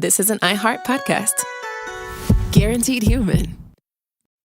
this is an iHeart podcast. Guaranteed human.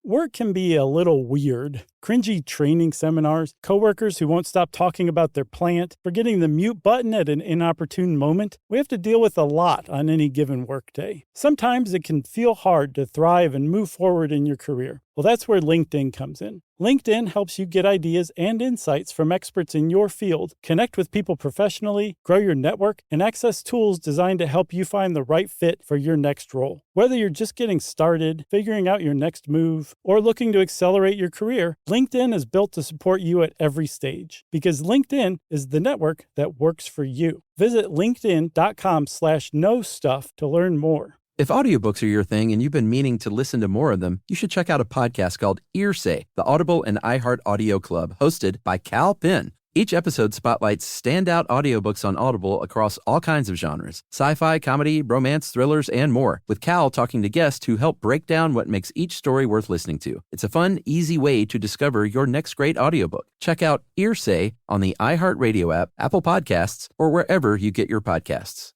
Work can be a little weird. Cringy training seminars, coworkers who won't stop talking about their plant, forgetting the mute button at an inopportune moment. We have to deal with a lot on any given workday. Sometimes it can feel hard to thrive and move forward in your career. Well, that's where LinkedIn comes in. LinkedIn helps you get ideas and insights from experts in your field, connect with people professionally, grow your network, and access tools designed to help you find the right fit for your next role. Whether you're just getting started, figuring out your next move, or looking to accelerate your career, LinkedIn is built to support you at every stage because LinkedIn is the network that works for you. Visit linkedin.com/knowstuff to learn more. If audiobooks are your thing and you've been meaning to listen to more of them, you should check out a podcast called Earsay, the Audible and iHeart Audio Club, hosted by Cal Penn. Each episode spotlights standout audiobooks on Audible across all kinds of genres: sci-fi, comedy, romance, thrillers, and more, with Cal talking to guests who help break down what makes each story worth listening to. It's a fun, easy way to discover your next great audiobook. Check out Earsay on the iHeartRadio app, Apple Podcasts, or wherever you get your podcasts.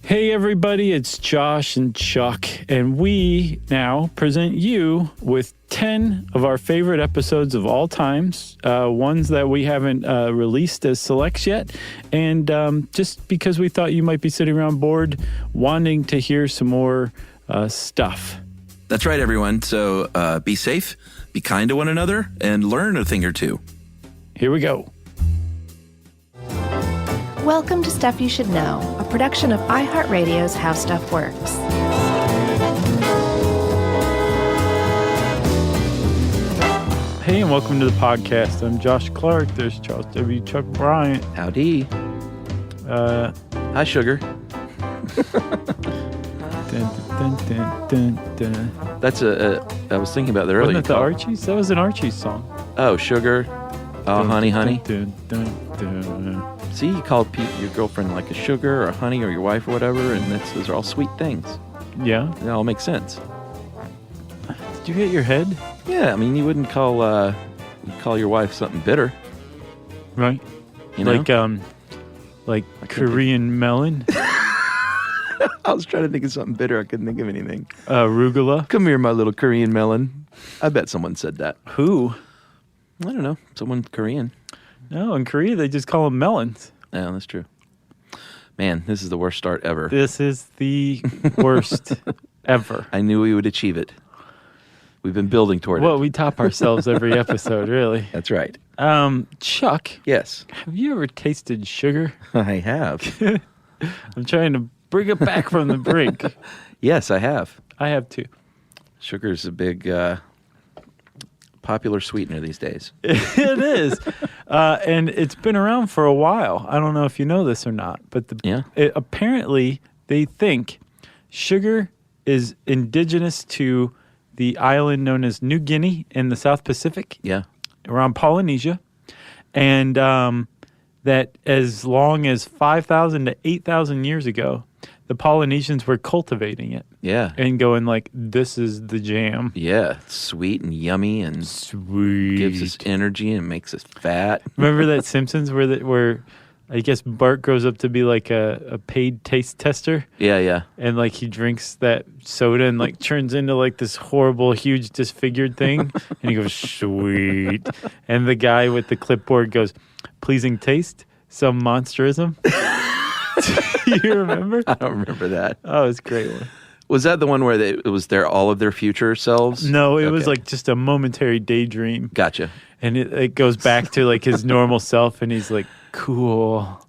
Hey everybody, it's Josh and Chuck, and we now present you with 10 of our favorite episodes of all times, ones that we haven't released as selects yet, and just because we thought you might be sitting around bored wanting to hear some more stuff. That's right, everyone. So be safe, be kind to one another, and learn a thing or two. Here we go. Welcome to Stuff You Should Know, a production of iHeartRadio's How Stuff Works. Hey, and welcome to the podcast. I'm Josh Clark. There's Charles W. Chuck Bryant. Howdy. Hi, Sugar. That's I was thinking about that earlier. Wasn't it the Archies? That was an Archies song. Oh, Sugar. Oh, honey, honey. Dun, dun, dun, dun. See, you call your girlfriend like a sugar or a honey or your wife or whatever, and those are all sweet things. Yeah? It all makes sense. Did you hit your head? Yeah, I mean, you wouldn't call your wife something bitter. Right. You know? Like Korean melon? I was trying to think of something bitter. I couldn't think of anything. Arugula? Come here, my little Korean melon. I bet someone said that. Who? I don't know. Someone Korean. No, in Korea, they just call them melons. Yeah, that's true. Man, this is the worst start ever. This is the worst ever. I knew we would achieve it. We've been building toward it. Well, we top ourselves every episode, really. That's right. Chuck. Yes. Have you ever tasted sugar? I have. I'm trying to bring it back from the brink. Yes, I have. I have too. Sugar's a big popular sweetener these days. It is. And it's been around for a while. I don't know if you know this or not, but apparently they think sugar is indigenous to the island known as New Guinea in the South Pacific. Yeah. Around Polynesia. And that as long as 5,000 to 8,000 years ago, the Polynesians were cultivating it. Yeah. And going like, this is the jam. Yeah. It's sweet and yummy and sweet. Gives us energy and makes us fat. Remember that Simpsons where I guess Bart grows up to be like a paid taste tester? Yeah, yeah. And like he drinks that soda and like turns into like this horrible, huge, disfigured thing. And he goes, sweet. And the guy with the clipboard goes, pleasing taste, some monsterism. Do you remember? I don't remember that. Oh, it's a great one. Was that the one where it was all of their future selves? No, it was like just a momentary daydream. Gotcha. And it goes back to like his normal self, and he's like, cool.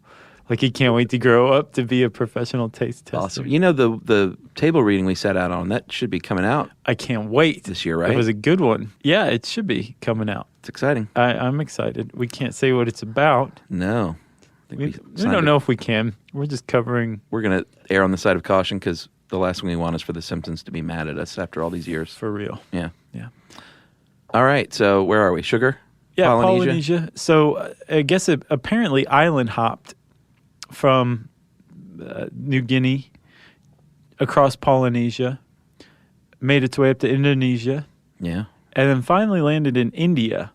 Like he can't wait to grow up to be a professional taste tester. Awesome. You know, the table reading we sat out on, that should be coming out. I can't wait. This year, right? It was a good one. Yeah, it should be coming out. It's exciting. I'm excited. We can't say what it's about. No. We don't know if we can. We're just covering. We're going to err on the side of caution because the last thing we want is for the Simpsons to be mad at us after all these years. For real. Yeah. Yeah. All right. So where are we? Sugar? Yeah, Polynesia. So I guess it apparently island hopped from New Guinea across Polynesia, made its way up to Indonesia. Yeah. And then finally landed in India.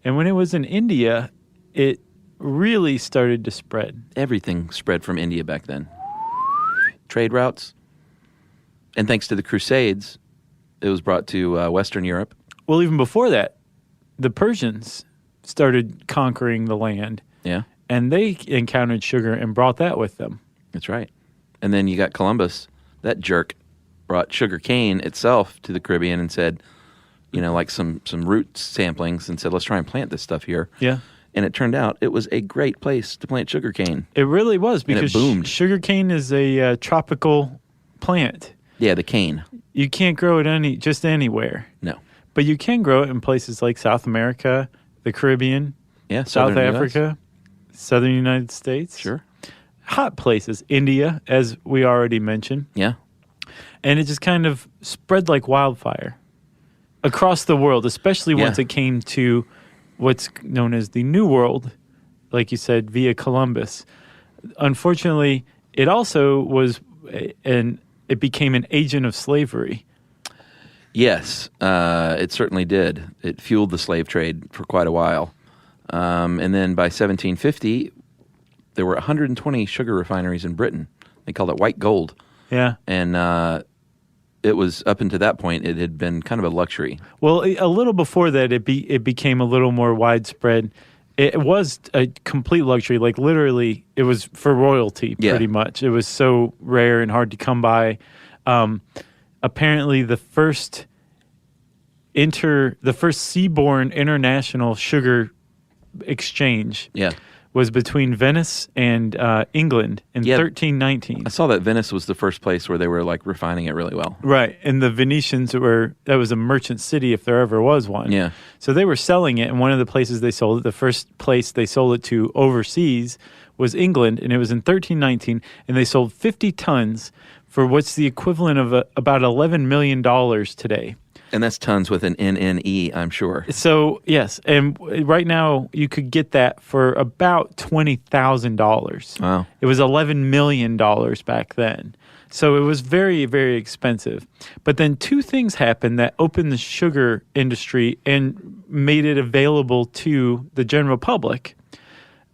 And when it was in India, it really started to spread. Everything spread from India back then. Trade routes. And thanks to the Crusades, it was brought to Western Europe. Well, even before that, the Persians started conquering the land. Yeah. And they encountered sugar and brought that with them. That's right. And then you got Columbus. That jerk brought sugar cane itself to the Caribbean and said, like some root samplings, and said, let's try and plant this stuff here. Yeah. And it turned out it was a great place to plant sugar cane. It really was, because it boomed. Sugar cane is a tropical plant. Yeah, the cane. You can't grow it just anywhere. No. But you can grow it in places like South America, the Caribbean, Yeah, South Southern Africa, Southern United States. Sure. Hot places, India, as we already mentioned. Yeah. And it just kind of spread like wildfire across the world, especially once it came to what's known as the New World, like you said, via Columbus. Unfortunately, it also was it became an agent of slavery. Yes, it certainly did. It fueled the slave trade for quite a while. And then by 1750, there were 120 sugar refineries in Britain. They called it white gold. Yeah. And it was, up until that point, it had been kind of a luxury. Well, a little before that, it became a little more widespread. It was a complete luxury. Like, literally, it was for royalty, pretty much. It was so rare and hard to come by. Apparently, the first seaborne international sugar exchange was between Venice and England in 1319. I saw that Venice was the first place where they were like refining it really well. Right, and the Venetians that was a merchant city if there ever was one. Yeah. So they were selling it, and one of the places they sold it, the first place they sold it to overseas was England, and it was in 1319, and they sold 50 tons for what's the equivalent of about $11 million today. And that's tons with an NNE, I'm sure. So, yes. And right now, you could get that for about $20,000. Wow. It was $11 million back then. So it was very, very expensive. But then two things happened that opened the sugar industry and made it available to the general public.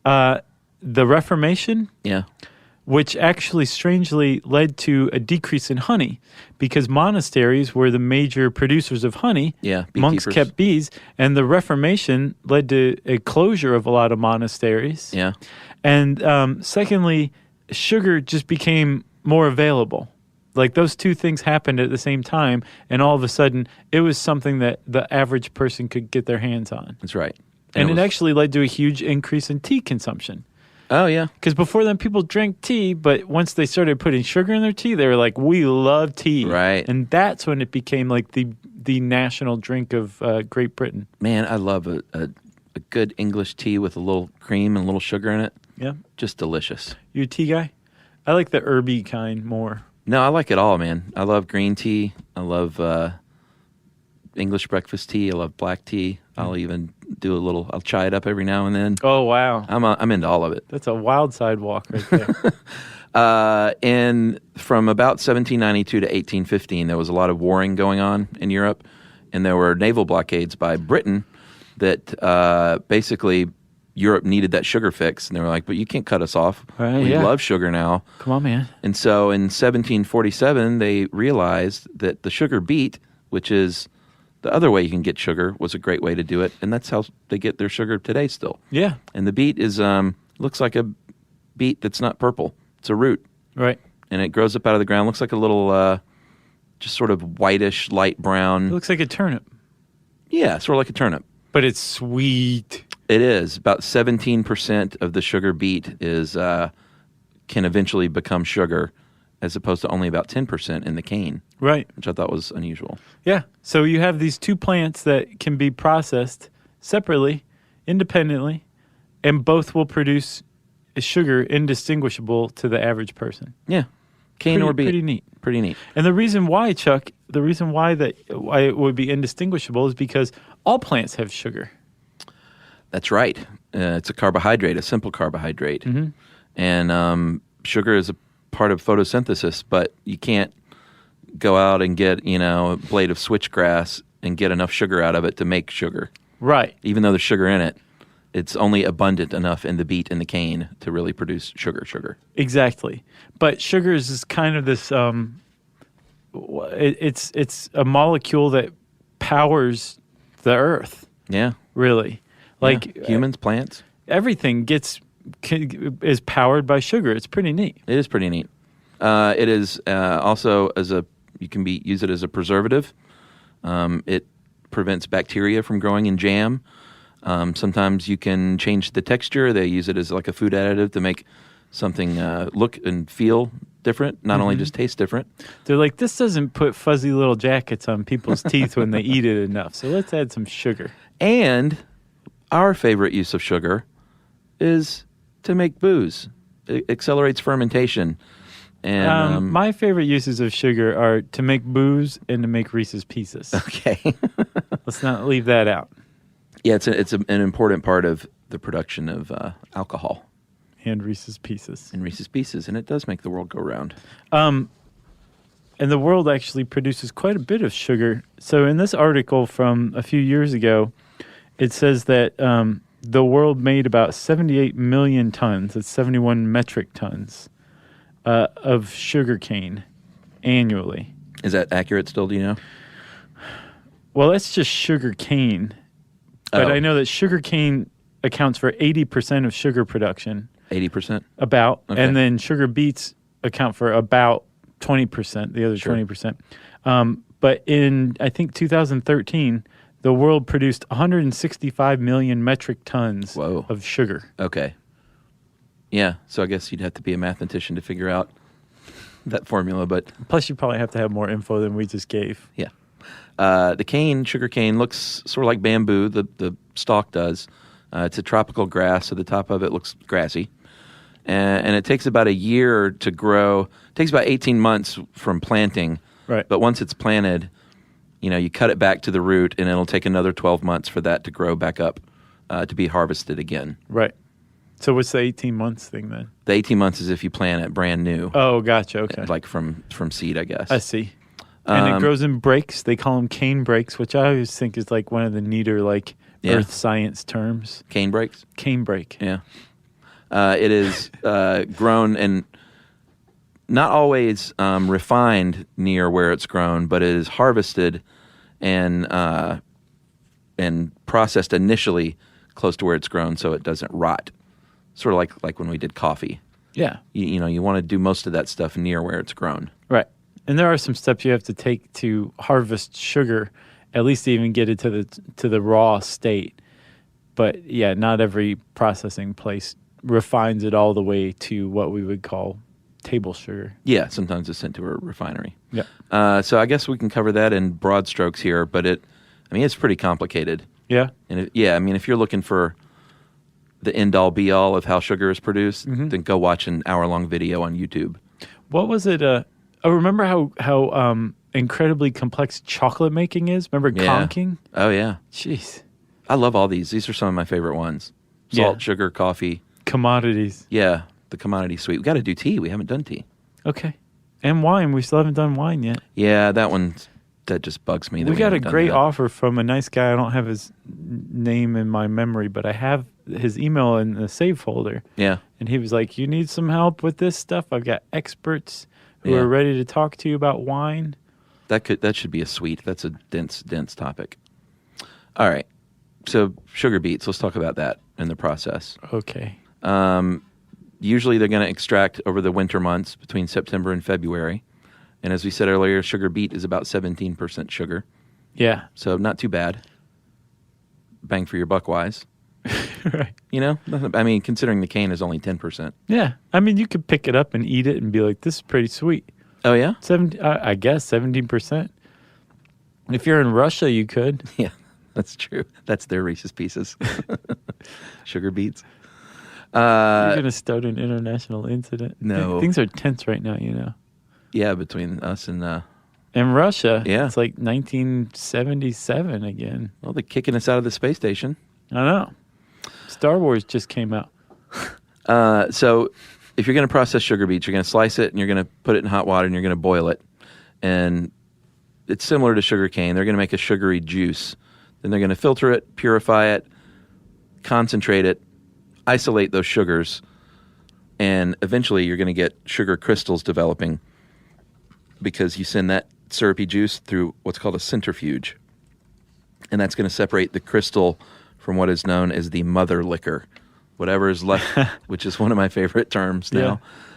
The Reformation. Yeah. Which actually strangely led to a decrease in honey, because monasteries were the major producers of honey. Yeah, monks beekeepers. kept bees, and the Reformation led to a closure of a lot of monasteries. Yeah. And secondly, sugar just became more available. Like, those two things happened at the same time, and all of a sudden, it was something that the average person could get their hands on. That's right. And it actually led to a huge increase in tea consumption. Oh, yeah. Because before then, people drank tea, but once they started putting sugar in their tea, they were like, we love tea. Right. And that's when it became like the national drink of Great Britain. Man, I love a good English tea with a little cream and a little sugar in it. Yeah. Just delicious. You a tea guy? I like the herby kind more. No, I like it all, man. I love green tea. I love English breakfast tea. I love black tea. I'll even I'll chai it up every now and then. Oh, wow. I'm into all of it. That's a wild sidewalk right there. And from about 1792 to 1815, there was a lot of warring going on in Europe, and there were naval blockades by Britain that basically Europe needed that sugar fix, and they were like, but you can't cut us off. Right, we yeah. love sugar now. Come on, man. And so in 1747, they realized that the sugar beet, which is the other way you can get sugar, was a great way to do it, and that's how they get their sugar today still. Yeah. And the beet is looks like a beet that's not purple. It's a root. Right. And it grows up out of the ground. Looks like a little, just sort of whitish, light brown. It looks like a turnip. Yeah, sort of like a turnip. But it's sweet. It is. About 17% of the sugar beet can eventually become sugar, as opposed to only about 10% in the cane. Right. Which I thought was unusual. Yeah. So you have these two plants that can be processed separately, independently, and both will produce a sugar indistinguishable to the average person. Yeah. Cane or beet. Pretty neat. Pretty neat. And the reason why, Chuck, why it would be indistinguishable is because all plants have sugar. That's right. It's a carbohydrate, a simple carbohydrate. Mm-hmm. And sugar is a part of photosynthesis, but you can't go out and get, a blade of switchgrass and get enough sugar out of it to make sugar. Right. Even though there's sugar in it, it's only abundant enough in the beet and the cane to really produce sugar. Exactly. But sugar is kind of this it's a molecule that powers the earth. Yeah. Really. Like humans, plants. Everything is powered by sugar. It's pretty neat. It is pretty neat. It is also you can use it as a preservative. It prevents bacteria from growing in jam. Sometimes you can change the texture. They use it as like a food additive to make something look and feel different, not only just taste different. They're like, this doesn't put fuzzy little jackets on people's teeth when they eat it enough, so let's add some sugar. And our favorite use of sugar is to make booze. It accelerates fermentation. And my favorite uses of sugar are to make booze and to make Reese's Pieces. Okay. Let's not leave that out. Yeah, it's an important part of the production of alcohol. And Reese's Pieces. And Reese's Pieces, and it does make the world go round. And the world actually produces quite a bit of sugar. So in this article from a few years ago, it says that the world made about 78 million tons, that's 71 metric tons, of sugar cane annually. Is that accurate still, do you know? Well, that's just sugar cane. But I know that sugar cane accounts for 80% of sugar production. 80%? About. Okay. And then sugar beets account for about 20%, the other 20%. But in, I think, 2013, the world produced 165 million metric tons of sugar. Okay. Yeah, so I guess you'd have to be a mathematician to figure out that formula, but... Plus, you probably have to have more info than we just gave. Yeah. The sugar cane, looks sort of like bamboo, the stalk does. It's a tropical grass, so the top of it looks grassy. And it takes about a year to grow. It takes about 18 months from planting. Right. But once it's planted, you cut it back to the root, and it'll take another 12 months for that to grow back up to be harvested again. Right. So what's the 18 months thing then? The 18 months is if you plant it brand new. Oh, gotcha. Okay. Like from seed, I guess. I see. And it grows in breaks. They call them cane breaks, which I always think is like one of the neater earth science terms. Cane breaks? Cane break. Yeah. It is grown and not always refined near where it's grown, but it is harvested and processed initially close to where it's grown so it doesn't rot. Sort of like when we did coffee. Yeah. You want to do most of that stuff near where it's grown. Right. And there are some steps you have to take to harvest sugar, at least to even get it to the raw state. But yeah, not every processing place refines it all the way to what we would call table sugar. Yeah, sometimes it's sent to a refinery. Yeah. So I guess we can cover that in broad strokes here, but it's pretty complicated. Yeah. And if you're looking for the end-all, be-all of how sugar is produced, then go watch an hour-long video on YouTube. What was it? Remember how incredibly complex chocolate making is? Remember conking? Oh, yeah. Jeez. I love all these. These are some of my favorite ones. Salt, sugar, coffee. Commodities. Yeah, the commodity suite. We got to do tea. We haven't done tea. Okay. And wine. We still haven't done wine yet. Yeah, that just bugs me. We got a great offer from a nice guy. I don't have his name in my memory, but I have his email in the save folder. Yeah. And he was like, you need some help with this stuff? I've got experts who are ready to talk to you about wine. That should be a suite. That's a dense topic. All right. So sugar beets, let's talk about that in the process. Okay. Usually they're going to extract over the winter months between September and February. And as we said earlier, sugar beet is about 17% sugar. Yeah. So not too bad. Bang for your buck wise. Right. Considering the cane is only 10%. Yeah. You could pick it up and eat it and be like, this is pretty sweet. Oh, yeah? I guess 17%. If you're in Russia, you could. Yeah, that's true. That's their Reese's Pieces. Sugar beets. You're going to start an international incident. No. Things are tense right now, Yeah, between us and... in Russia. Yeah. It's like 1977 again. Well, they're kicking us out of the space station. I know. Star Wars just came out. So if you're going to process sugar beets, you're going to slice it and you're going to put it in hot water and you're going to boil it. And it's similar to sugar cane. They're going to make a sugary juice. Then they're going to filter it, purify it, concentrate it, isolate those sugars, and eventually you're going to get sugar crystals developing because you send that syrupy juice through what's called a centrifuge. And that's going to separate the crystal from what is known as the mother liquor. Whatever is left, which is one of my favorite terms now. Yeah.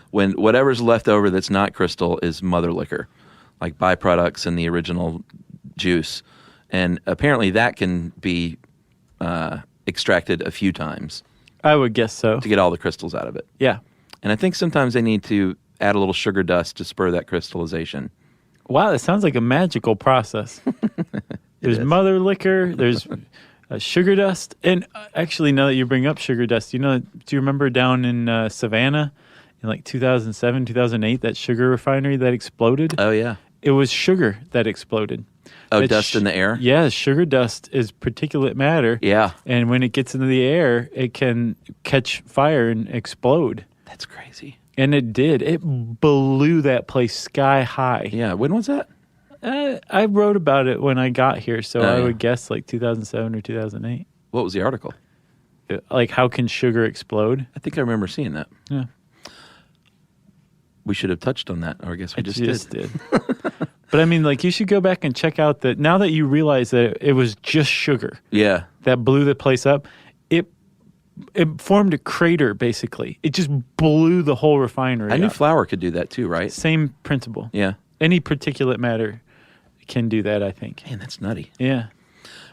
When whatever's left over that's not crystal is mother liquor, like byproducts in the original juice. And apparently that can be extracted a few times I would guess so. to get all the crystals out of it. Yeah. And I think sometimes they need to add a little sugar dust to spur that crystallization. Wow, that sounds like a magical process. There's is. mother liquor, there's sugar dust. And actually, now that you bring up sugar dust, do you remember down in Savannah in like 2007, 2008, that sugar refinery that exploded? Oh, yeah. It was sugar that exploded. Oh, That dust in the air? Yeah, sugar dust is particulate matter. Yeah. And when it gets into the air, it can catch fire and explode. That's crazy. And it did. It blew that place sky high. Yeah. When was that? I wrote about it when I got here, so I yeah. would guess like 2007 or 2008. What was the article? Like, how can sugar explode? I think I remember seeing that. Yeah. We should have touched on that, or I guess we just did. But I mean, like, you should go back and check out that now that you realize that it was just sugar Yeah. that blew the place up, it formed a crater, basically. It just blew the whole refinery I knew up. flour could do that too, right? Same principle. Yeah. Any particulate matter can do that, I think. Man, that's nutty. Yeah.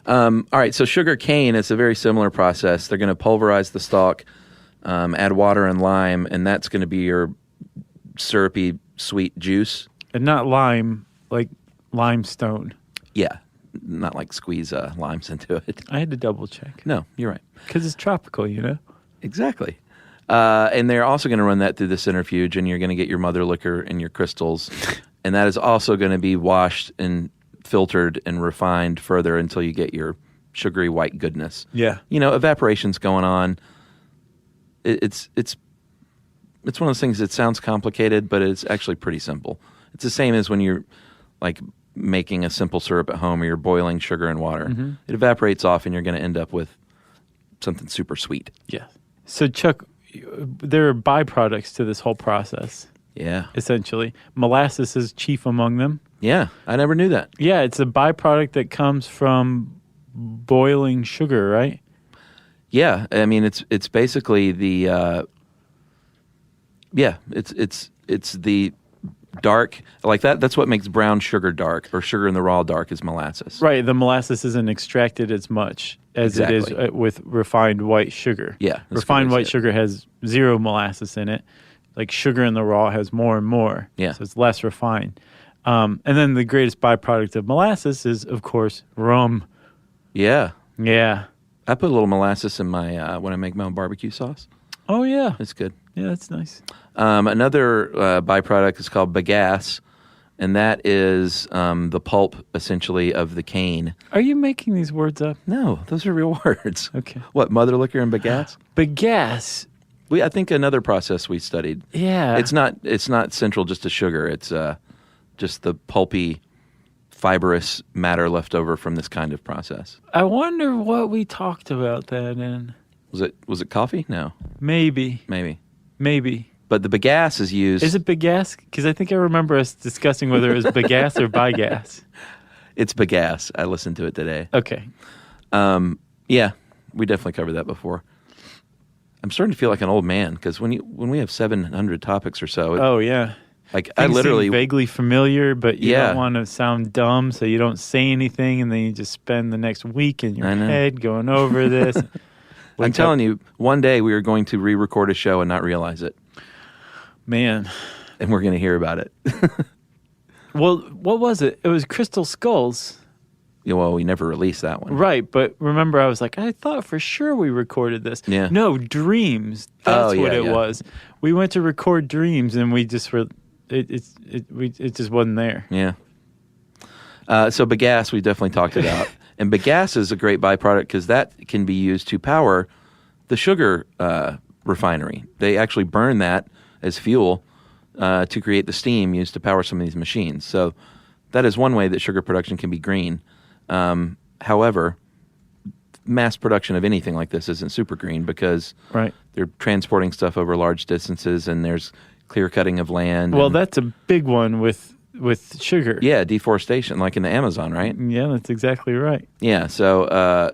All right, so sugar cane, it's a very similar process. They're going to pulverize the stalk, add water and lime, and that's going to be your syrupy, sweet juice. And not lime, like limestone. Yeah, not like squeeze limes into it. I had to double check. No, you're right. Because it's tropical, you know? Exactly. And they're also going to run that through the centrifuge, and you're going to get your mother liquor and your crystals. And that is also going to be washed and filtered and refined further until you get your sugary white goodness. Yeah. Evaporation's going on. It's one of those things that sounds complicated, but it's actually pretty simple. It's the same as when you're like making a simple syrup at home or you're boiling sugar and water. Mm-hmm. It evaporates off and you're going to end up with something super sweet. Yeah. So, Chuck, there are byproducts to this whole process, Yeah. essentially. Molasses is chief among them. Yeah. I never knew that. Yeah, it's a byproduct that comes from boiling sugar, right? Yeah. I mean, it's basically the, it's the dark, like that. That's what makes brown sugar dark, or sugar in the raw dark, is molasses. Right. The molasses isn't extracted as much as it is Exactly. With refined white sugar. Yeah, that's Refined good way to white say it. sugar has zero molasses in it. Like sugar in the raw has more and more. Yeah. So it's less refined. And then the greatest byproduct of molasses is, of course, rum. Yeah. Yeah. I put a little molasses in my when I make my own barbecue sauce. Oh, yeah. It's good. Yeah, that's nice. Another byproduct is called bagasse, and that is the pulp, essentially, of the cane. Are you making these words up? No, those are real words. Okay. What, mother liquor and bagasse? Bagasse. I think another process we studied. Yeah. It's not central just to sugar. It's just the pulpy, fibrous matter left over from this kind of process. I wonder what we talked about that in. Was it coffee? No, Maybe. maybe. But the bagasse is used. Is it bagasse? Because I think I remember us discussing whether it was bagasse or bigas. It's bagasse. I listened to it today. Okay. Yeah, we definitely covered that before. I'm starting to feel like an old man because when we have 700 topics or so, Oh, yeah. like Things I literally seem vaguely familiar, but you Yeah. don't want to sound dumb, so you don't say anything, and then you just spend the next week in your I know. head going over this. I'm telling you, one day we are going to re-record a show and not realize it, Man. and we're going to hear about it. Well, what was it? It was Crystal Skulls. Well, we never released that one. Right, but remember I was like, I thought for sure we recorded this. Yeah. No, Dreams. That's Oh, what yeah, it yeah. was. We went to record Dreams, and we just were, it just wasn't there. Yeah. So bagasse, we definitely talked about. And bagasse is a great byproduct because that can be used to power the sugar refinery. They actually burn that as fuel to create the steam used to power some of these machines. So that is one way that sugar production can be green. However, mass production of anything like this isn't super green because Right. they're transporting stuff over large distances and there's clear cutting of land. Well, and- that's a big one with with sugar. Yeah, deforestation, like in the Amazon, right? Yeah, that's exactly right. Yeah, so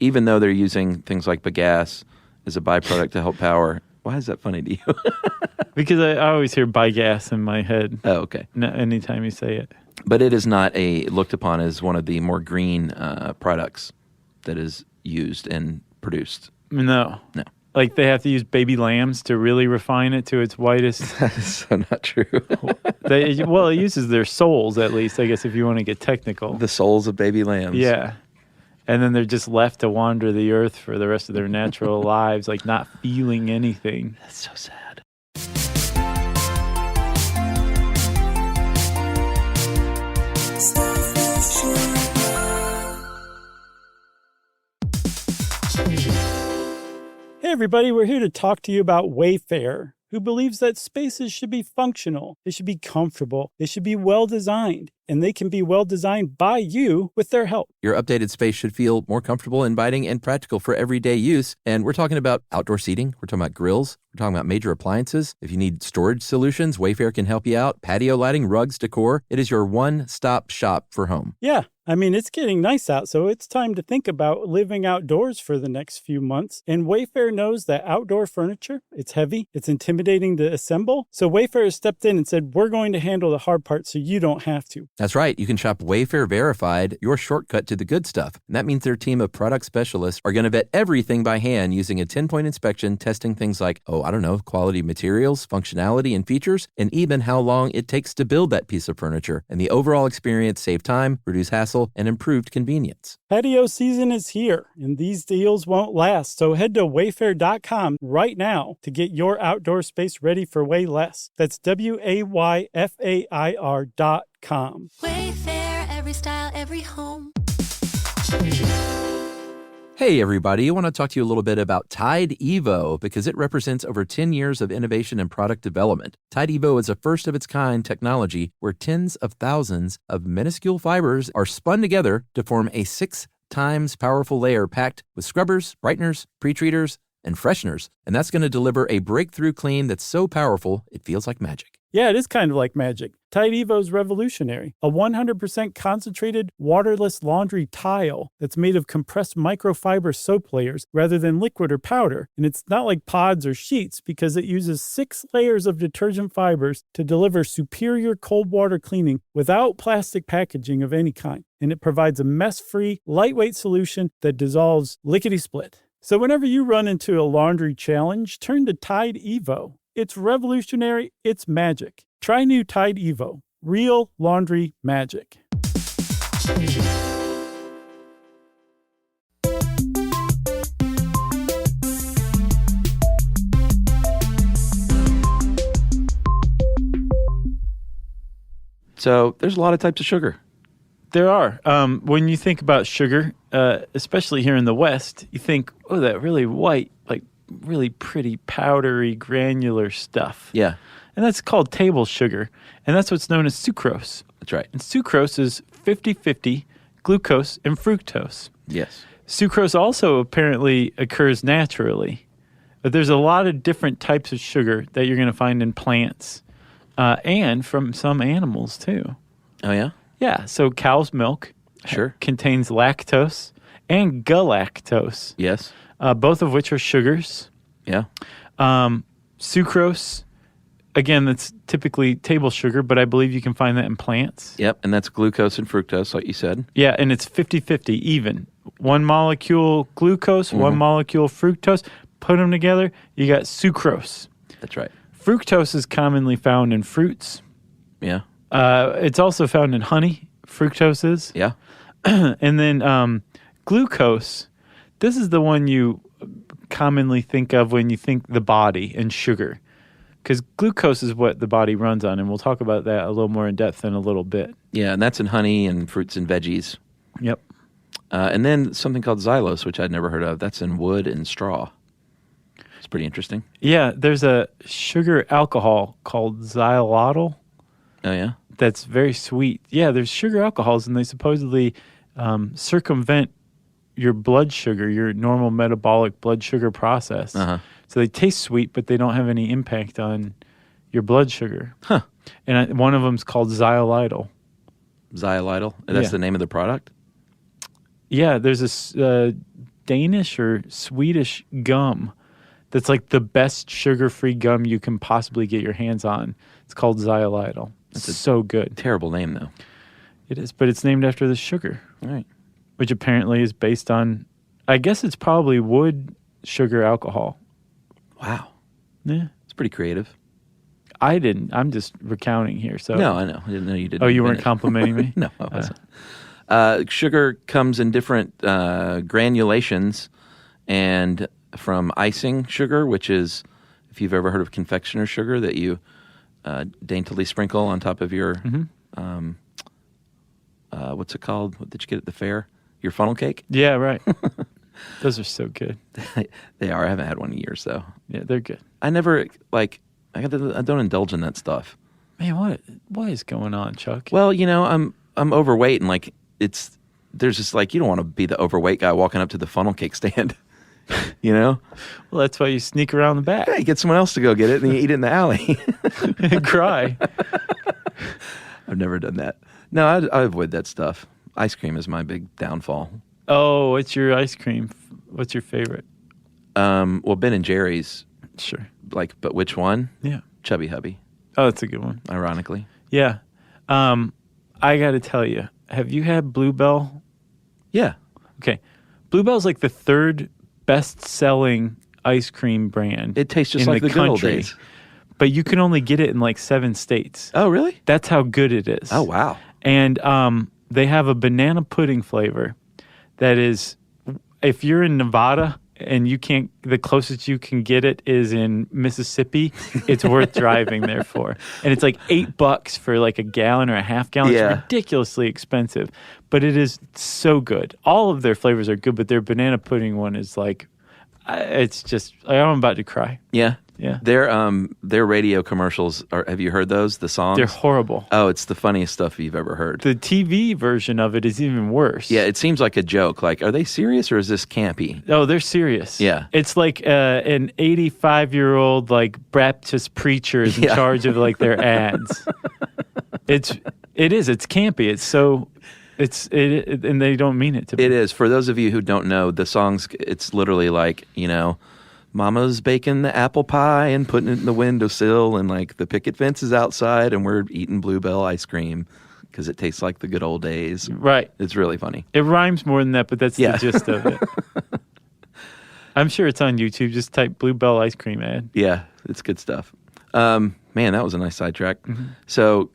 even though they're using things like bagasse as a byproduct to help power, why is that funny to you? Because I always hear biogas in my head. Oh, okay. Anytime you say it. But it is not looked upon as one of the more green products that is used and produced. No. Like they have to use baby lambs to really refine it to its whitest. That is so not true. Well, it uses their souls, at least, I guess, if you want to get technical. The souls of baby lambs. Yeah. And then they're just left to wander the earth for the rest of their natural lives, like not feeling anything. That's so sad. Hey everybody, we're here to talk to you about Wayfair, who believes that spaces should be functional, they should be comfortable, they should be well designed, and they can be well designed by you with their help. Your updated space should feel more comfortable, inviting, and practical for everyday use. And we're talking about outdoor seating. We're talking about grills. We're talking about major appliances. If you need storage solutions, Wayfair can help you out. Patio lighting, rugs, decor. It is your one-stop shop for home. Yeah, I mean, it's getting nice out, so it's time to think about living outdoors for the next few months. And Wayfair knows that outdoor furniture, it's heavy, it's intimidating to assemble. So Wayfair has stepped in and said, we're going to handle the hard part so you don't have to. That's right. You can shop Wayfair Verified, your shortcut to the good stuff. And that means their team of product specialists are going to vet everything by hand using a 10-point inspection, testing things like, quality materials, functionality, and features, and even how long it takes to build that piece of furniture. And the overall experience save time, reduce hassle, and improved convenience. Patio season is here, and these deals won't last. So head to wayfair.com right now to get your outdoor space ready for way less. That's WAYFAIR.com. Wayfair, every style, every home. Hey everybody, I want to talk to you a little bit about Tide Evo because it represents over 10 years of innovation and product development. Tide Evo is a first-of-its-kind technology where tens of thousands of minuscule fibers are spun together to form a 6 times powerful layer packed with scrubbers, brighteners, pre-treaters, and fresheners. And that's going to deliver a breakthrough clean that's so powerful it feels like magic. Yeah, it is kind of like magic. Tide Evo is revolutionary. A 100% concentrated, waterless laundry tile that's made of compressed microfiber soap layers rather than liquid or powder. And it's not like pods or sheets because it uses 6 layers of detergent fibers to deliver superior cold water cleaning without plastic packaging of any kind. And it provides a mess-free, lightweight solution that dissolves lickety-split. So whenever you run into a laundry challenge, turn to Tide Evo. It's revolutionary, it's magic. Try new Tide Evo. Real laundry magic. So there's a lot of types of sugar. There are. When you think about sugar, especially here in the West, you think, oh, that really white, like really pretty, powdery, granular stuff. Yeah. And that's called table sugar. And that's what's known as sucrose. That's right. And sucrose is 50-50 glucose and fructose. Yes. Sucrose also apparently occurs naturally. But there's a lot of different types of sugar that you're going to find in plants and from some animals too. Oh, yeah? Yeah. So cow's milk contains lactose and galactose. Yes. Both of which are sugars. Yeah. Sucrose, again, that's typically table sugar, but I believe you can find that in plants. Yep, and that's glucose and fructose, like you said. Yeah, and it's 50-50 even. One molecule glucose, one molecule fructose. Put them together, you got sucrose. That's right. Fructose is commonly found in fruits. Yeah. It's also found in honey. Fructose is. Yeah. And then glucose, this is the one you commonly think of when you think the body and sugar. Because glucose is what the body runs on, and we'll talk about that a little more in depth in a little bit. Yeah, and that's in honey and fruits and veggies. Yep. And then something called xylose, which I'd never heard of. That's in wood and straw. It's pretty interesting. Yeah, there's a sugar alcohol called xylitol. Oh, yeah? That's very sweet. Yeah, there's sugar alcohols, and they supposedly circumvent your blood sugar, your normal metabolic blood sugar process. Uh-huh. So they taste sweet, but they don't have any impact on your blood sugar. Huh. And one of them's called xylitol. Xylitol? That's Yeah. the name of the product? Yeah, there's this Danish or Swedish gum that's like the best sugar-free gum you can possibly get your hands on. It's called xylitol. It's so good. Terrible name, though. It is, but it's named after the sugar, All right. which apparently is based on, I guess it's probably wood sugar alcohol. Wow. Yeah. It's pretty creative. I didn't. I'm just recounting here. So No, I know. I didn't know you didn't. Oh, you invent weren't it. complimenting me? No, I wasn't. Sugar comes in different granulations, and from icing sugar, which is, if you've ever heard of confectioner sugar, that you daintily sprinkle on top of your, what's it called? What did you get at the fair? Your funnel cake? Yeah, right. Those are so good. They are. I haven't had one in years, though. Yeah, they're good. I never, I don't indulge in that stuff. Man, what is going on, Chuck? Well, I'm overweight, and there's just you don't want to be the overweight guy walking up to the funnel cake stand. Well, that's why you sneak around the back Hey, get someone else to go get it, and you eat it in the alley. and cry. I've never done that. No, I avoid that stuff. Ice cream is my big downfall. Oh, what's your ice cream? What's your favorite? Well, Ben and Jerry's, Sure. but which one? Yeah. Chubby Hubby, Oh, that's a good one. ironically. Yeah. I got to tell you, have you had Bluebell? Yeah. Okay. Bluebell's like the third best-selling ice cream brand. It tastes just in like the good old country. days. But you can only get it in 7 states. Oh, really? That's how good it is. Oh, wow. And they have a banana pudding flavor that is, if you're in Nevada and the closest you can get it is in Mississippi, it's worth driving there for. And it's $8 for a gallon or a half gallon. Yeah. It's ridiculously expensive, but it is so good. All of their flavors are good, but their banana pudding one is it's just, I'm about to cry. Yeah. Yeah. Their radio commercials have you heard those? The songs? They're horrible. Oh, it's the funniest stuff you've ever heard. The TV version of it is even worse. Yeah, it seems like a joke. Are they serious or is this campy? Oh, they're serious. Yeah. It's like an 85-year-old Baptist preacher is in charge of their ads. It's campy. It's so and they don't mean it to be. It is. For those of you who don't know, the songs, it's literally Mama's baking the apple pie and putting it in the windowsill, and the picket fence is outside, and we're eating Bluebell ice cream because it tastes like the good old days. Right. It's really funny. It rhymes more than that, but that's Yeah. the gist of it. I'm sure it's on YouTube. Just type Bluebell ice cream ad. Yeah, it's good stuff. Man, that was a nice sidetrack. Mm-hmm. So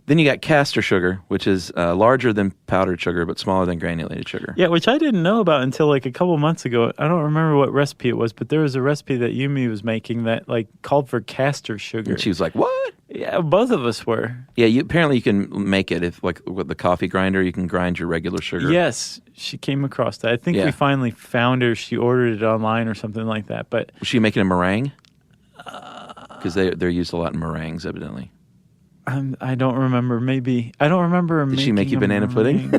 then you got castor sugar, which is larger than powdered sugar, but smaller than granulated sugar. Yeah, which I didn't know about until a couple months ago. I don't remember what recipe it was, but there was a recipe that Yumi was making that called for castor sugar. And she was like, "What?" Yeah, both of us were. Yeah, apparently you can make it if with the coffee grinder, you can grind your regular sugar. Yes, she came across that. I think Yeah. we finally found her. She ordered it online or something like that. But Was she making a meringue? Because they're used a lot in meringues, evidently. I don't remember. Maybe I don't remember. Did she make you banana pudding?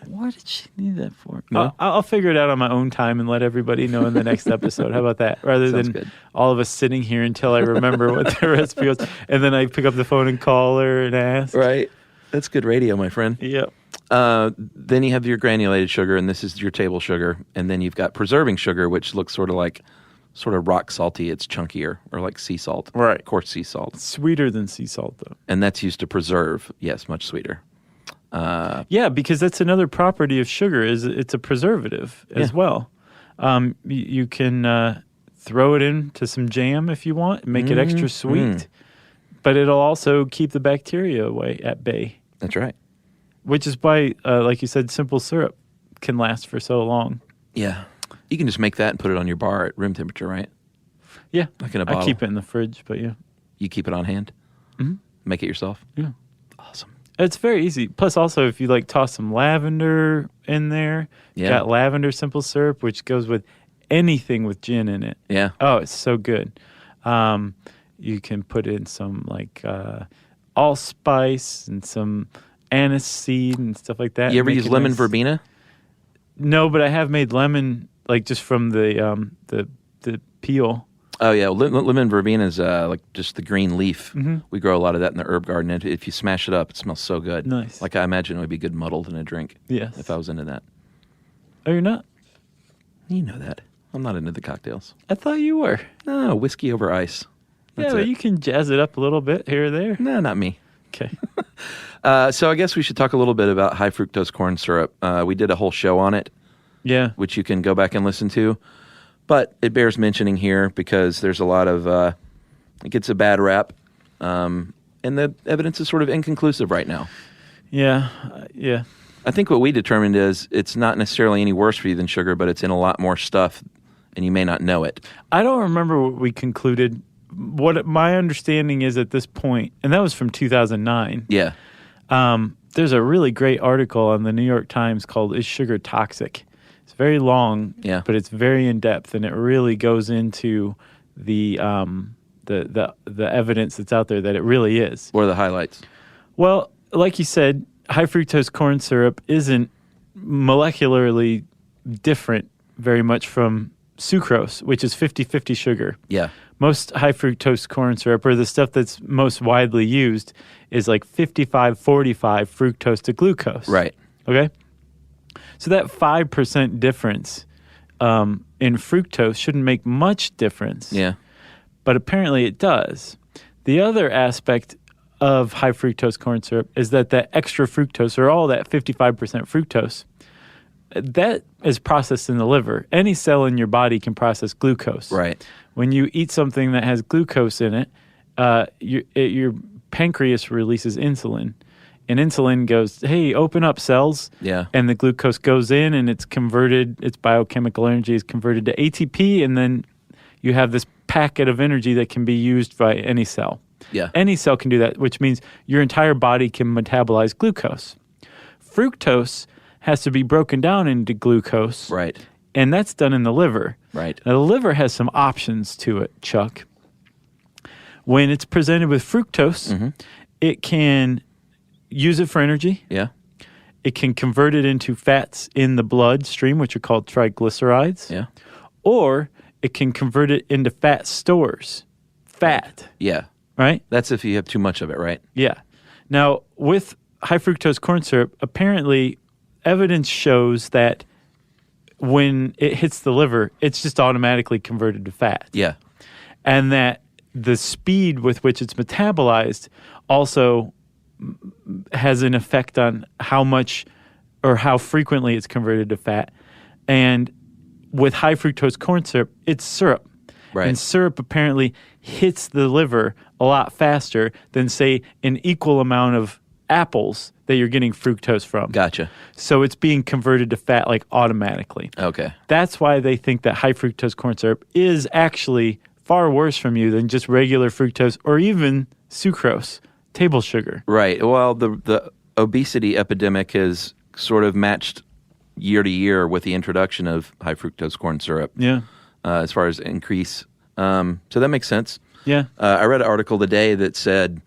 What did she need that for? No? I'll figure it out on my own time and let everybody know in the next episode. How about that? Rather Sounds than good. all of us sitting here until I remember what the recipe was, and then I pick up the phone and call her and ask. Right. That's good radio, my friend. Yep. Then you have your granulated sugar, and this is your table sugar. And then you've got preserving sugar, which looks sort of rock salty. It's chunkier, or like sea salt. Right. Coarse sea salt. Sweeter than sea salt, though. And that's used to preserve. Yes, much sweeter. Yeah, because that's another property of sugar is it's a preservative as well. You can throw it into some jam if you want, make it extra sweet, but it'll also keep the bacteria away at bay. That's right. Which is why, like you said, simple syrup can last for so long. Yeah. You can just make that and put it on your bar at room temperature, right? Yeah, Like in a I bottle. keep it in the fridge, but yeah. You keep it on hand? Mm-hmm. Make it yourself? Yeah. Awesome. It's very easy. Plus, also, if you toss some lavender in there, Yeah. got lavender simple syrup, which goes with anything with gin in it. Yeah. Oh, it's so good. You can put in some allspice and some anise seed and stuff like that. You ever Make use it lemon nice. verbena? No, but I have made lemon just from the peel. Oh, yeah. Lemon verbena is like just the green leaf. Mm-hmm. We grow a lot of that in the herb garden. And if you smash it up, it smells so good. Nice. Like I imagine it would be good muddled in a drink. Yes. If I was into that. Oh, you're not? You know that. I'm not into the cocktails. I thought you were. No, whiskey over ice. That's But it. you can jazz it up a little bit here or there. No, not me. Okay. So I guess we should talk a little bit about high fructose corn syrup. We did a whole show on it, Yeah. which you can go back and listen to. But it bears mentioning here because there's a lot of, it gets a bad rap. And the evidence is sort of inconclusive right now. Yeah. Yeah. I think what we determined is it's not necessarily any worse for you than sugar, but it's in a lot more stuff and you may not know it. I don't remember what we concluded. What my understanding is at this point, and that was from 2009. Yeah. There's a really great article on the New York Times called "Is Sugar Toxic?" It's very long, Yeah. but it's very in depth, and it really goes into the evidence that's out there that it really is. What are the highlights? Well, like you said, high fructose corn syrup isn't molecularly different very much from sucrose, which is 50-50 sugar. Yeah. Most high fructose corn syrup, or the stuff that's most widely used, is like 55-45 fructose to glucose. Right. Okay? So that 5% difference in fructose shouldn't make much difference. Yeah. But apparently it does. The other aspect of high fructose corn syrup is that extra fructose, or all that 55% fructose, that is processed in the liver. Any cell in your body can process glucose. Right. When you eat something that has glucose in it, your pancreas releases insulin. And insulin goes, hey, open up cells. Yeah. And the glucose goes in and it's converted, its biochemical energy is converted to ATP, and then you have this packet of energy that can be used by any cell. Yeah. Any cell can do that, which means your entire body can metabolize glucose. Fructose has to be broken down into glucose. Right. And that's done in the liver. Right. Now, the liver has some options to it, Chuck. When it's presented with fructose, it can use it for energy. Yeah. It can convert it into fats in the bloodstream, which are called triglycerides. Yeah. Or it can convert it into fat stores. Fat, Yeah. right? That's if you have too much of it, right? Yeah. Now, with high fructose corn syrup, apparently evidence shows that when it hits the liver, it's just automatically converted to fat. Yeah. And that the speed with which it's metabolized also has an effect on how much or how frequently it's converted to fat. And with high fructose corn syrup, it's syrup. Right. And syrup apparently hits the liver a lot faster than, say, an equal amount of apples that you're getting fructose from. Gotcha. So it's being converted to fat like automatically. Okay. That's why they think that high fructose corn syrup is actually far worse from you than just regular fructose or even sucrose, table sugar. Right. Well, the obesity epidemic has sort of matched year to year with the introduction of high fructose corn syrup. Yeah. As far as increase. So that makes sense. Yeah. I read an article today that said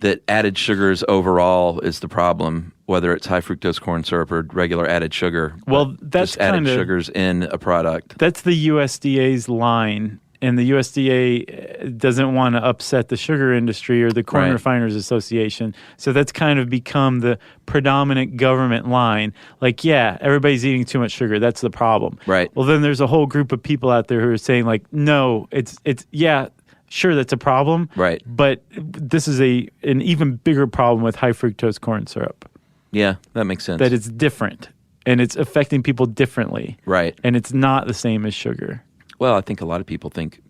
that added sugars overall is the problem, whether it's high fructose corn syrup or regular added sugar. Well, that's just added kinda, sugars in a product. That's the USDA's line, and the USDA doesn't want to upset the sugar industry or the Corn Right. Refiners Association. So that's kind of become the predominant government line. Like, yeah, everybody's eating too much sugar. That's the problem. Right. Well, then there's a whole group of people out there who are saying, like, no, it's yeah, sure, that's a problem. Right. But this is an even bigger problem with high fructose corn syrup. Yeah, that makes sense. That it's different, and it's affecting people differently. Right. And it's not the same as sugar. Well, I think a lot of people think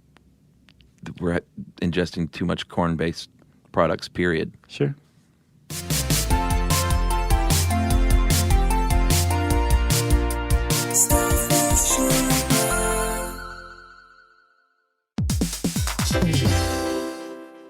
that we're ingesting too much corn-based products, period. Sure.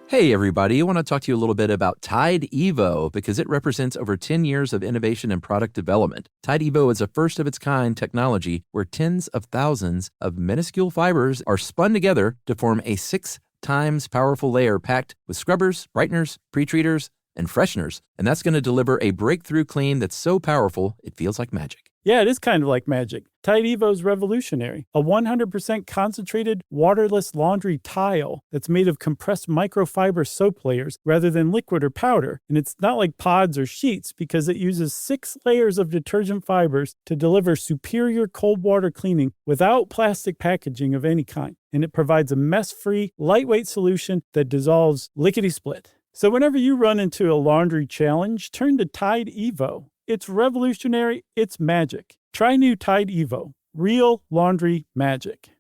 Hey, everybody. I want to talk to you a little bit about Tide Evo because it represents over 10 years of innovation and product development. Tide Evo is a first-of-its-kind technology where tens of thousands of minuscule fibers are spun together to form a 6 times powerful layer packed with scrubbers, brighteners, pre-treaters, and fresheners. And that's going to deliver a breakthrough clean that's so powerful, it feels like magic. Yeah, it is kind of like magic. Tide Evo is revolutionary. A 100% concentrated, waterless laundry tile that's made of compressed microfiber soap layers rather than liquid or powder. And it's not like pods or sheets because it uses 6 layers of detergent fibers to deliver superior cold water cleaning without plastic packaging of any kind. And it provides a mess-free, lightweight solution that dissolves lickety-split. So whenever you run into a laundry challenge, turn to Tide Evo. It's revolutionary. It's magic. Try new Tide Evo. Real laundry magic.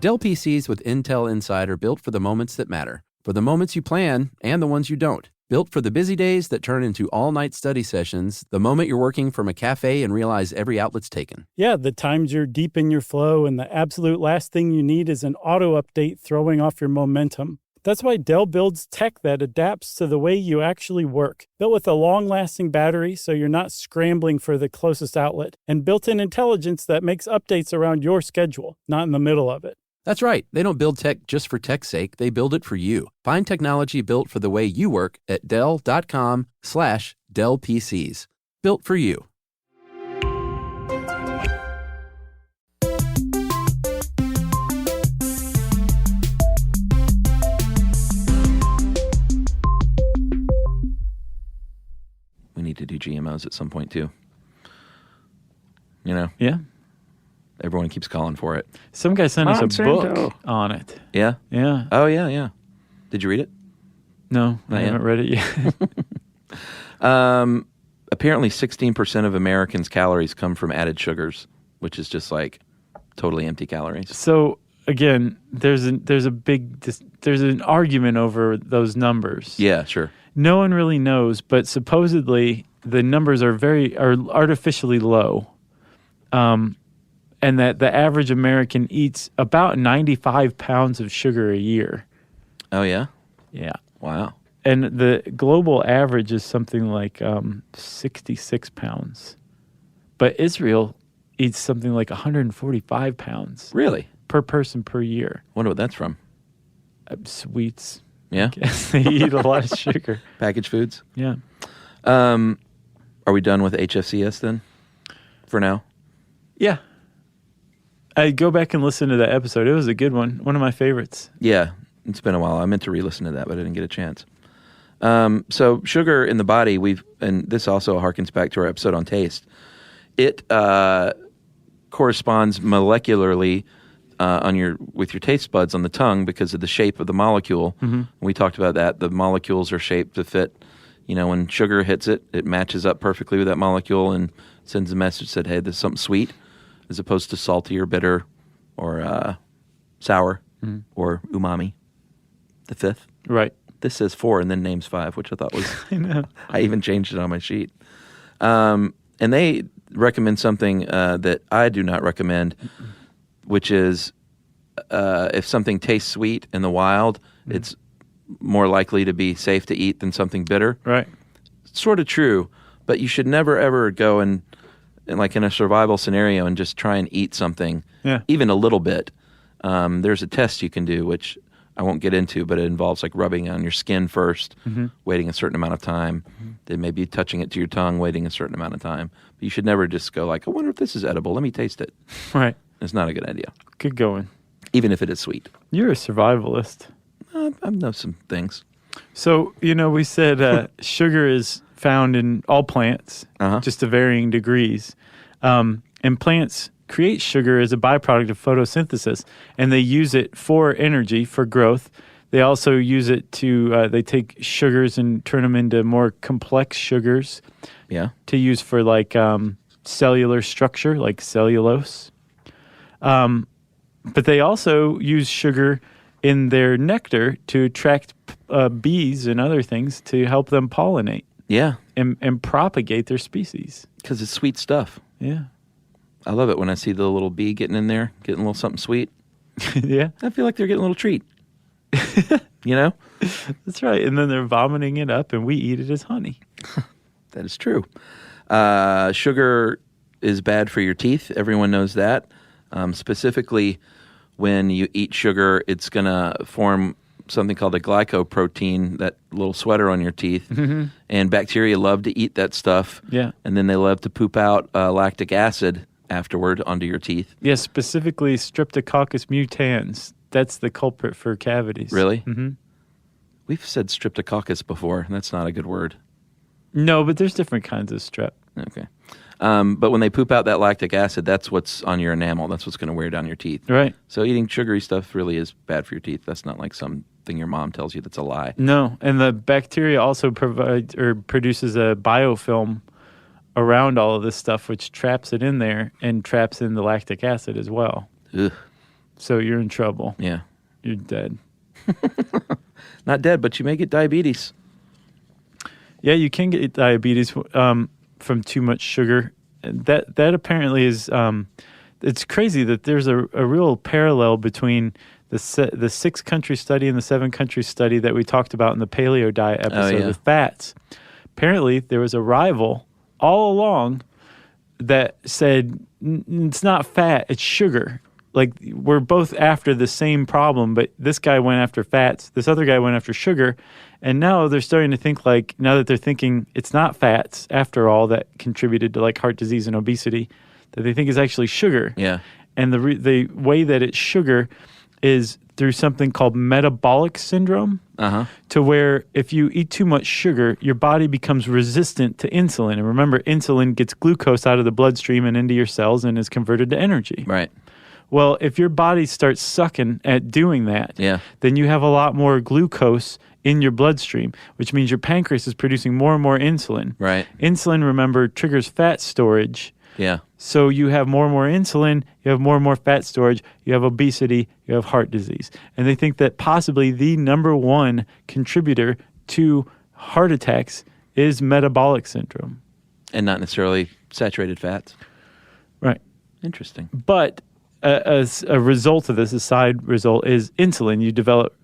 Dell PCs with Intel Inside are built for the moments that matter, for the moments you plan and the ones you don't. Built for the busy days that turn into all-night study sessions, the moment you're working from a cafe and realize every outlet's taken. Yeah, the times you're deep in your flow and the absolute last thing you need is an auto update throwing off your momentum. That's why Dell builds tech that adapts to the way you actually work. Built with a long-lasting battery so you're not scrambling for the closest outlet, and built-in intelligence that makes updates around your schedule, not in the middle of it. That's right. They don't build tech just for tech's sake. They build it for you. Find technology built for the way you work at Dell.com/Dell PCs. Built for you. We need to do GMOs at some point, too. You know? Yeah. Everyone keeps calling for it. Some guy sent us a Monsanto. book on it. Yeah? Yeah. Oh, yeah. Did you read it? No, Not I yet. haven't read it yet. Apparently 16% of Americans' calories come from added sugars, which is just like totally empty calories. So again, there's an argument over those numbers. Yeah, sure. No one really knows, but supposedly the numbers are artificially low. And that the average American eats about 95 pounds of sugar a year. Oh, yeah? Yeah. Wow. And the global average is something like 66 pounds. But Israel eats something like 145 pounds. Really? Per person per year. Wonder what that's from. Sweets. Yeah? They eat a lot of sugar. Packaged foods? Yeah. Are we done with HFCS then? For now? Yeah. I go back and listen to that episode. It was a good one. One of my favorites. Yeah. It's been a while. I meant to re-listen to that, but I didn't get a chance. So sugar in the body, and this also harkens back to our episode on taste. It corresponds molecularly with your taste buds on the tongue because of the shape of the molecule. Mm-hmm. We talked about that. The molecules are shaped to fit. You know, when sugar hits it, it matches up perfectly with that molecule and sends a message that, hey, there's something sweet, as opposed to salty or bitter or sour or umami. The fifth. Right. This says 4 and then names 5, which I thought was... I know. I even changed it on my sheet. And they recommend something that I do not recommend, which is if something tastes sweet in the wild, it's more likely to be safe to eat than something bitter. Right. It's sort of true, but you should never, ever go and like in a survival scenario and just try and eat something, even a little bit. There's a test you can do, which I won't get into, but it involves like rubbing on your skin first, waiting a certain amount of time, then maybe touching it to your tongue, waiting a certain amount of time. But you should never just go like, I wonder if this is edible. Let me taste it. Right. It's not a good idea. Good going. Even if it is sweet. You're a survivalist. I know some things. So, we said sugar is found in all plants, just to varying degrees. And plants create sugar as a byproduct of photosynthesis, and they use it for energy, for growth. They also use it to, they take sugars and turn them into more complex sugars to use for like cellular structure, like cellulose. But they also use sugar in their nectar to attract bees and other things to help them pollinate. Yeah. And propagate their species. Because it's sweet stuff. Yeah. I love it when I see the little bee getting in there, getting a little something sweet. Yeah. I feel like they're getting a little treat. You know? That's right. And then they're vomiting it up, and we eat it as honey. That is true. Sugar is bad for your teeth. Everyone knows that. Specifically, when you eat sugar, it's going to form something called a glycoprotein, that little sweater on your teeth. And bacteria love to eat that stuff. Yeah. And then they love to poop out lactic acid afterward onto your teeth. Yeah, specifically Streptococcus mutans. That's the culprit for cavities. Really? We've said streptococcus before, and that's not a good word. No, but there's different kinds of strep. Okay. But when they poop out that lactic acid, that's what's on your enamel. That's what's going to wear down your teeth. Right. So eating sugary stuff really is bad for your teeth. That's not like something your mom tells you that's a lie. No, and the bacteria also produces a biofilm around all of this stuff, which traps it in there and traps in the lactic acid as well. Ugh. So you're in trouble. Yeah. You're dead. Not dead, but you may get diabetes. Yeah, you can get diabetes from too much sugar. That apparently is. It's crazy that there's a real parallel between the 6-country study and the 7-country study that we talked about in the paleo diet episode with fats. Apparently, there was a rival all along that said it's not fat, it's sugar. Like, we're both after the same problem, but this guy went after fats, this other guy went after sugar, and now they're starting to think like, now that they're thinking it's not fats after all that contributed to like heart disease and obesity, that they think is actually sugar. Yeah. And the way that it's sugar is through something called metabolic syndrome, to where if you eat too much sugar, your body becomes resistant to insulin. And remember, insulin gets glucose out of the bloodstream and into your cells and is converted to energy. Right. Well, if your body starts sucking at doing that, then you have a lot more glucose in your bloodstream, which means your pancreas is producing more and more insulin. Right. Insulin, remember, triggers fat storage. Yeah. So you have more and more insulin, you have more and more fat storage, you have obesity, you have heart disease. And they think that possibly the number one contributor to heart attacks is metabolic syndrome. And not necessarily saturated fats. Right. Interesting. But as a result of this, a side result is insulin. You develop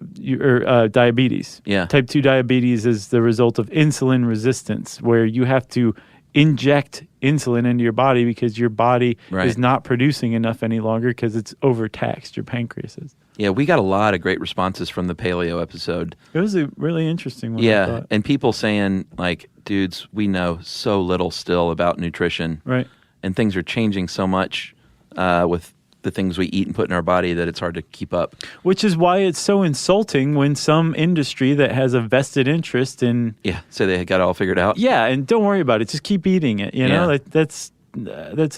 diabetes. Yeah. Type 2 diabetes is the result of insulin resistance, where you have to inject insulin into your body because your body is not producing enough any longer because it's overtaxed, your pancreas is. Yeah, we got a lot of great responses from the paleo episode. It was a really interesting one. Yeah, and people saying, like, dudes, we know so little still about nutrition. Right. And things are changing so much with the things we eat and put in our body that it's hard to keep up. Which is why it's so insulting when some industry that has a vested interest in... Yeah, say they got it all figured out. Yeah, and don't worry about it. Just keep eating it, you know? That's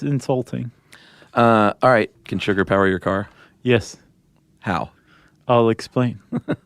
insulting. All right, can sugar power your car? Yes. How? I'll explain.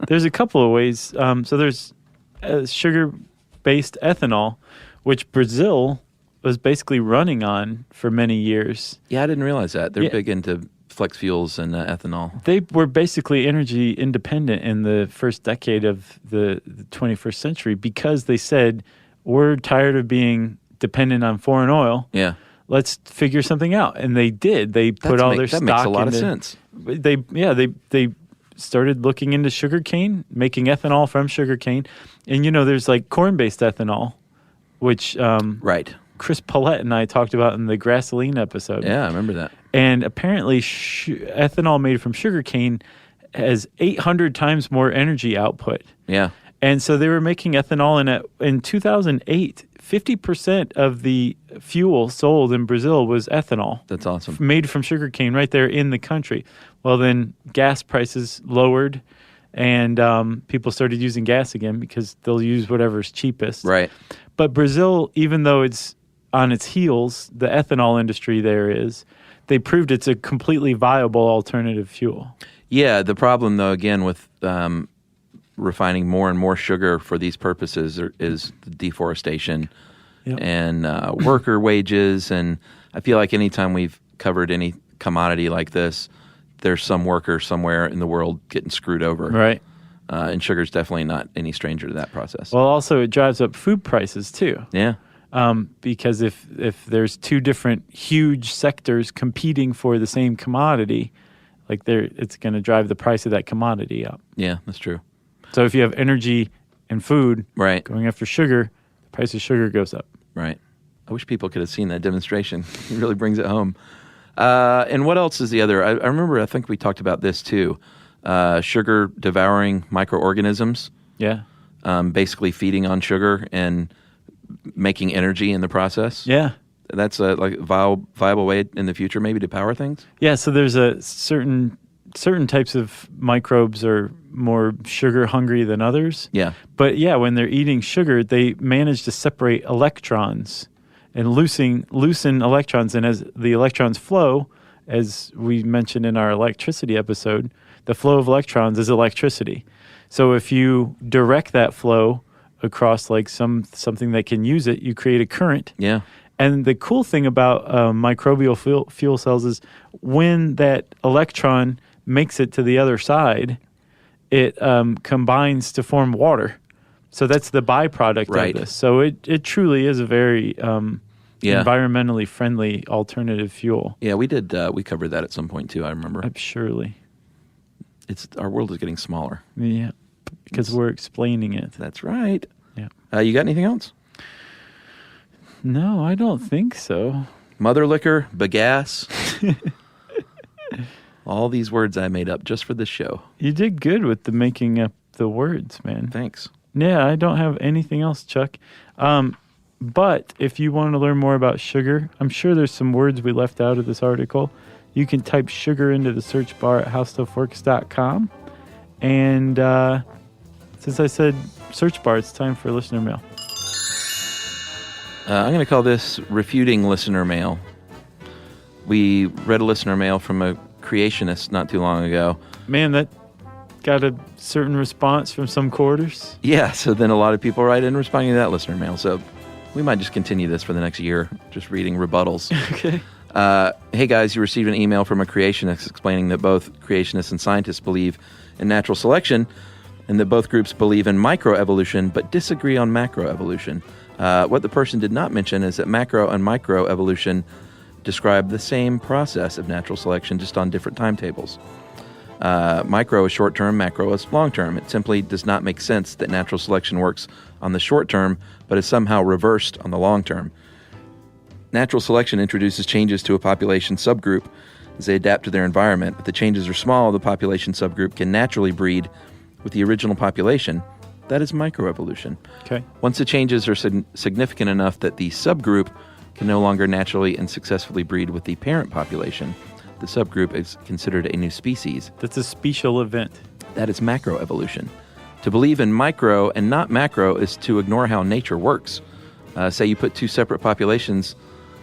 There's a couple of ways. So there's sugar-based ethanol, which Brazil was basically running on for many years. Yeah, I didn't realize that. They're big into flex fuels and ethanol. They were basically energy independent in the first decade of the 21st century because they said, we're tired of being dependent on foreign oil. Yeah. Let's figure something out. And they did. They put all their stock into... That makes a lot of sense. They started looking into sugarcane, making ethanol from sugarcane. And, there's like corn-based ethanol, which... right. Chris Paulette and I talked about in the Grassoline episode. Yeah, I remember that. And apparently ethanol made from sugarcane has 800 times more energy output. Yeah. And so they were making ethanol in 2008, 50% of the fuel sold in Brazil was ethanol. That's awesome. Made from sugarcane right there in the country. Well, then gas prices lowered and people started using gas again because they'll use whatever's cheapest. Right. But Brazil, even though it's on its heels, the ethanol industry they proved it's a completely viable alternative fuel. Yeah, the problem, though, again, with refining more and more sugar for these purposes is the deforestation and worker wages. And I feel like anytime we've covered any commodity like this, there's some worker somewhere in the world getting screwed over. Right. And sugar's definitely not any stranger to that process. Well, also, it drives up food prices, too. Yeah. Because if there's two different huge sectors competing for the same commodity, it's going to drive the price of that commodity up. Yeah, that's true. So if you have energy and food going after sugar, the price of sugar goes up. Right. I wish people could have seen that demonstration. It really brings it home. And what else is the other? I remember, I think we talked about this too. sugar-devouring microorganisms, basically feeding on sugar and making energy in the process. Yeah. That's a viable way in the future maybe to power things? Yeah, so there's a certain types of microbes are more sugar hungry than others. Yeah. But yeah, when they're eating sugar, they manage to separate electrons and loosen electrons. And as the electrons flow, as we mentioned in our electricity episode, the flow of electrons is electricity. So if you direct that flow across like something that can use it, you create a current. Yeah. And the cool thing about microbial fuel cells is when that electron makes it to the other side, it combines to form water. So that's the byproduct of this. So it truly is a very environmentally friendly alternative fuel. Yeah, we did. We covered that at some point too, I remember. Surely. Our world is getting smaller. Yeah, because we're explaining it. That's right. Yeah. You got anything else? No, I don't think so. Mother liquor, bagasse. All these words I made up just for this show. You did good with the making up the words, man. Thanks. Yeah, I don't have anything else, Chuck. But if you want to learn more about sugar, I'm sure there's some words we left out of this article. You can type sugar into the search bar at howstuffworks.com. And since I said search bar, it's time for listener mail. I'm going to call this refuting listener mail. We read a listener mail from a creationist not too long ago. Man, that got a certain response from some quarters. Yeah, so then a lot of people write in responding to that listener mail. So we might just continue this for the next year, just reading rebuttals. Okay. Hey guys, you received an email from a creationist explaining that both creationists and scientists believe in natural selection and that both groups believe in microevolution but disagree on macroevolution. What the person did not mention is that macro and microevolution describe the same process of natural selection, just on different timetables. Micro is short-term, macro is long-term. It simply does not make sense that natural selection works on the short term, but is somehow reversed on the long term. Natural selection introduces changes to a population subgroup as they adapt to their environment. If the changes are small, the population subgroup can naturally breed with the original population. That is microevolution. Okay. Once the changes are significant enough that the subgroup can no longer naturally and successfully breed with the parent population, the subgroup is considered a new species. That's a special event. That is macroevolution. To believe in micro and not macro is to ignore how nature works. Say you put two separate populations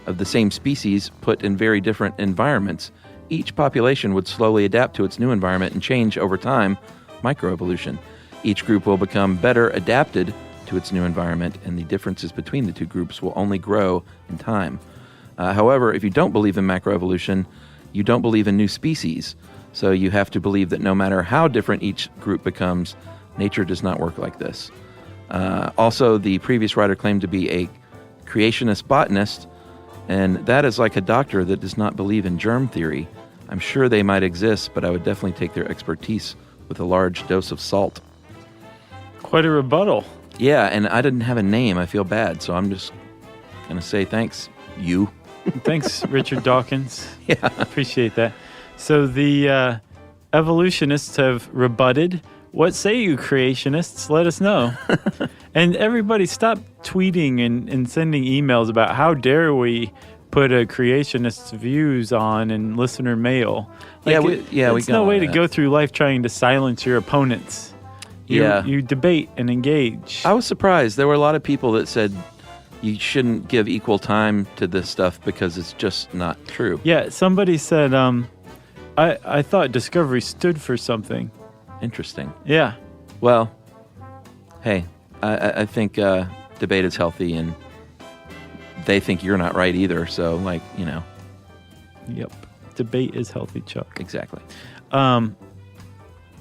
of the same species put in very different environments. Each population would slowly adapt to its new environment and change over time, microevolution. Each group will become better adapted to its new environment, and the differences between the two groups will only grow in time. However, if you don't believe in macroevolution, you don't believe in new species. So you have to believe that no matter how different each group becomes, nature does not work like this. Also, the previous writer claimed to be a creationist botanist, and that is like a doctor that does not believe in germ theory. I'm sure they might exist, but I would definitely take their expertise with a large dose of salt. Quite a rebuttal. Yeah, and I didn't have a name. I feel bad, so I'm just going to say thanks, you. Thanks, Richard Dawkins. Yeah. Appreciate that. So the evolutionists have rebutted. What say you, creationists? Let us know. And everybody stop tweeting and sending emails about how dare we put a creationist's views on in listener mail. It's no way to go through life trying to silence your opponents. You debate and engage. I was surprised. There were a lot of people that said you shouldn't give equal time to this stuff because it's just not true. Yeah, somebody said, I thought discovery stood for something. Interesting. Yeah. Well, hey, I think debate is healthy, and they think you're not right either. So, Yep. Debate is healthy, Chuck. Exactly.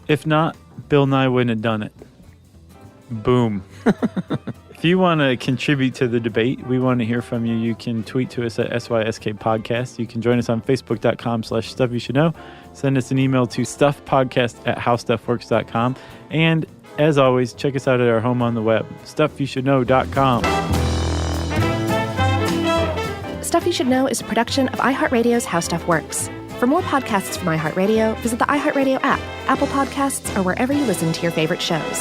If not, Bill Nye wouldn't have done it. Boom. If you want to contribute to the debate, we want to hear from you. You can tweet to us at SYSK Podcast. You can join us on Facebook.com/StuffYouShouldKnow. Send us an email to stuffpodcast@howstuffworks.com. And as always, check us out at our home on the web, StuffYouShouldKnow.com. Stuff You Should Know is a production of iHeartRadio's How Stuff Works. For more podcasts from iHeartRadio, visit the iHeartRadio app, Apple Podcasts, or wherever you listen to your favorite shows.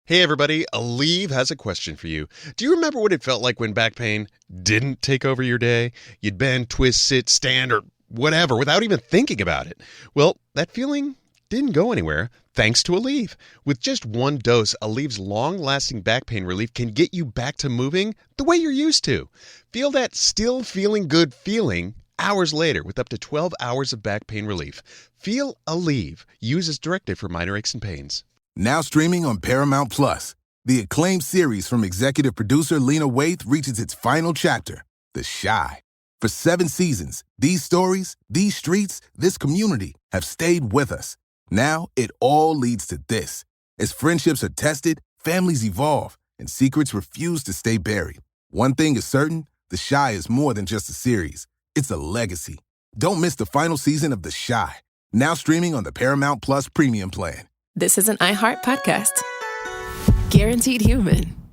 Hey everybody, Aleve has a question for you. Do you remember what it felt like when back pain didn't take over your day? You'd bend, twist, sit, stand, or whatever without even thinking about it. Well, that feeling didn't go anywhere thanks to Aleve. With just one dose, Aleve's long-lasting back pain relief can get you back to moving the way you're used to. Feel that still feeling good feeling hours later with up to 12 hours of back pain relief. Feel Aleve. Use as directed for minor aches and pains. Now streaming on Paramount Plus, the acclaimed series from executive producer Lena Waithe reaches its final chapter, The Chi. For 7 seasons, these stories, these streets, this community have stayed with us. Now it all leads to this. As friendships are tested, families evolve, and secrets refuse to stay buried. One thing is certain, The Chi is more than just a series. It's a legacy. Don't miss the final season of The Chi. Now streaming on the Paramount Plus Premium plan. This is an iHeart podcast. Guaranteed human.